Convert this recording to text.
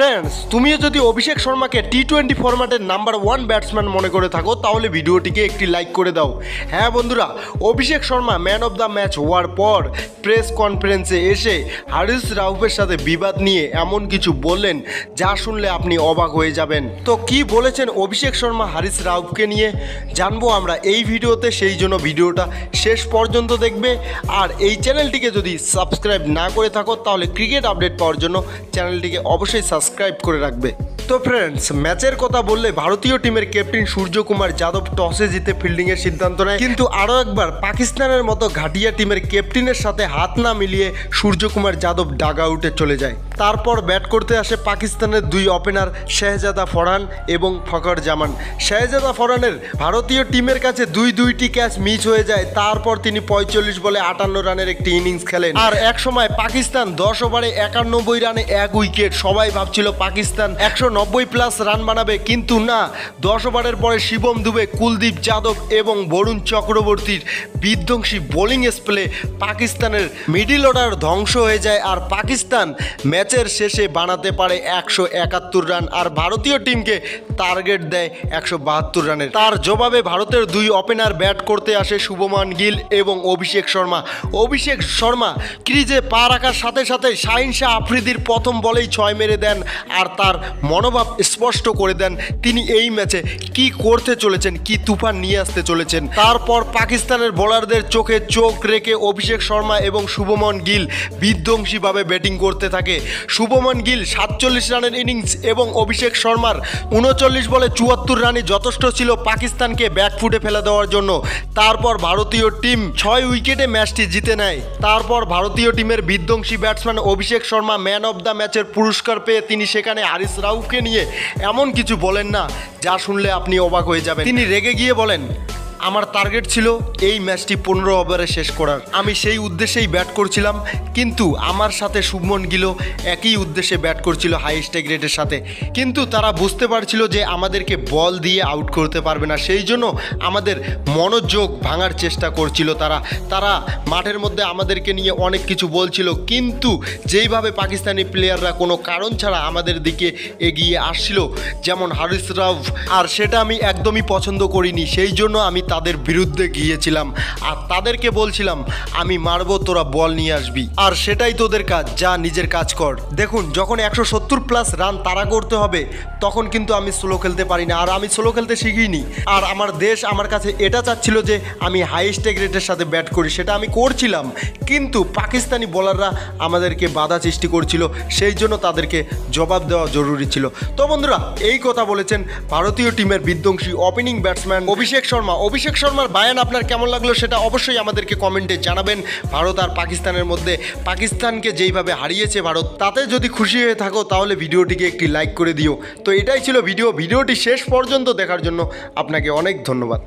Friends, তুমিও যদি অভিষেক শর্মাকে টি-20 ফরম্যাটের number 1 batsman মনে করে থাকো তাহলে ভিডিওটিকে একটি লাইক করে দাও। হ্যাঁ বন্ধুরা, Abhishek Sharma man of the match হওয়ার পর প্রেস কনফারেন্সে এসে হারিস রাউফের সাথে বিবাদ নিয়ে এমন কিছু বললেন যা শুনলে আপনি অবাক হয়ে যাবেন। তো কি বলেছেন অভিষেক শর্মা হারিস রাউফকে নিয়ে জানবো আমরা এই ভিডিওতে, সেই জন্য ভিডিওটা শেষ পর্যন্ত দেখবে। আর এই চ্যানেলটিকে যদি সাবস্ক্রাইব না করে থাকো তাহলে ক্রিকেট আপডেট পাওয়ার জন্য চ্যানেলটিকে অবশ্যই সাবস্ক্রাইব করে রাখবে। তো ফ্রেন্ডস, ম্যাচের কথা বললে ভারতীয় টিমের ক্যাপ্টেন সূর্যকুমার যাদব টসে জিতে ফিল্ডিংয়ের সিদ্ধান্ত নেয়, কিন্তু আরও একবার পাকিস্তানের মতো ঘাটিয়া টিমের ক্যাপ্টেনের সাথে হাত না মিলিয়ে সূর্যকুমার যাদব ডাগ আউটে চলে যায়। তারপর ব্যাট করতে আসে পাকিস্তানের দুই ওপেনার শাহজাদা ফরহান এবং ফখর জামান। শাহজাদা ফরহানের ভারতীয় টিমের কাছে দুইটি ক্যাচ মিস হয়ে যায়। তারপর তিনি 45 বলে 58 রানের একটি ইনিংস খেলেন। আর এক সময় পাকিস্তান 10 ওভারে 91 রানে 1 উইকেট। সবাই ভাবছিল পাকিস্তান 190+ রান বানাবে, কিন্তু না, 10 ওভারের পরে শিবম দুবে, কুলদীপ যাদব এবং বরুণ চক্রবর্তীর বিধ্বংসী বোলিং স্পেলে পাকিস্তানের মিডিল অর্ডার ধ্বংস হয়ে যায়। আর পাকিস্তান ম্যাচের শেষে বানাতে পারে 171 রান, আর ভারতীয় টিমকে টার্গেট দেয় 172 রানের। তার জবাবে ভারতের দুই ওপেনার ব্যাট করতে আসে শুভমান গিল এবং অভিষেক শর্মা। অভিষেক শর্মা ক্রিজে পা রাখার সাথে সাথে শাহিন শাহ আফ্রিদির প্রথম বলেই 6 মেরে দেন, আর তার মনোভাব স্পষ্ট করে দেন তিনি এই ম্যাচে কি করতে চলেছেন, কি তুফান নিয়ে আসতে চলেছেন। তারপর পাকিস্তানের বোলারদের চোখে চোখ রেখে অভিষেক শর্মা এবং শুভমান গিল বিধ্বংসীভাবে ব্যাটিং করতে থাকে। শুভমান গিল 47 রানের ইনিংস এবং অভিষেক শর্মার 39 বলে 74 রানই যথেষ্ট ছিল পাকিস্তানকে ব্যাকফুটে ফেলে দেওয়ার জন্য। তারপর ভারতীয় টিম 6 উইকেটে ম্যাচটি জিতে নেয়। তারপর ভারতীয় টিমের বিধ্বংসী batsman Abhishek Sharma man of the ম্যাচের পুরস্কার পেয়ে তিনি সেখানে হারিস রাউফকে নিয়ে এমন কিছু বলেন না যা শুনলে আপনি অবাক হয়ে যাবেন। তিনি রেগে গিয়ে বলেন, আমার টার্গেট ছিল এই ম্যাচটি 15 ওভারে শেষ করার, আমি সেই উদ্দেশ্যেই ব্যাট করছিলাম, কিন্তু আমার সাথে শুভমন গিলও একই উদ্দেশ্যে ব্যাট করছিল হাইয়েস্ট গ্রেডের সাথে, কিন্তু তারা বুঝতে পারছিল যে আমাদেরকে বল দিয়ে আউট করতে পারবে না, সেই জন্য আমাদের মনোযোগ ভাঙার চেষ্টা করছিল। তারা মাঠের মধ্যে আমাদেরকে নিয়ে অনেক কিছু বলছিল, কিন্তু যেইভাবে পাকিস্তানি প্লেয়াররা কোনো কারণ ছাড়া আমাদের দিকে এগিয়ে আসছিল, যেমন হারিস রাউফ, আর সেটা আমি একদমই পছন্দ করিনি। সেই জন্য আমি তাদের বিরুদ্ধে গিয়েছিলাম আর তাদেরকে বলছিলাম, আমি মারবো, তোরা বল নিয়ে আসবি, আর সেটাই তোদের কাজ, যা নিজের কাজ কর। দেখুন, যখন 170+ রান তাড়া করতে হবে তখন কিন্তু আমি স্লো খেলতে পারি না, আর আমি স্লো খেলতে শিখিনি। আর আমার দেশ আমার কাছে এটা চাচ্ছিল যে আমি হাইয়েস্ট গ্রেডের সাথে ব্যাট করি, সেটা আমি করছিলাম, কিন্তু পাকিস্তানি বোলাররা আমাদেরকে বাধা সৃষ্টি করছিল, সেই জন্য তাদেরকে জবাব দেওয়া জরুরি ছিল। তো বন্ধুরা, এই কথা বলেছেন ভারতীয় টিমের বিধ্বংসী ওপেনিং ব্যাটসম্যান অভিষেক শর্মা। অভিষেক শর্মার বায়ান আপনার কেমন লাগলো সেটা অবশ্যই আমাদেরকে কমেন্টে জানাবেন। ভারত আর পাকিস্তানের মধ্যে পাকিস্তানকে যেইভাবে হারিয়েছে ভারত, তাতে যদি খুশি হয়ে থাকো তাহলে ভিডিওটিকে একটি লাইক করে দিও। তো এটাই ছিল ভিডিওটি শেষ পর্যন্ত দেখার জন্য আপনাকে অনেক ধন্যবাদ।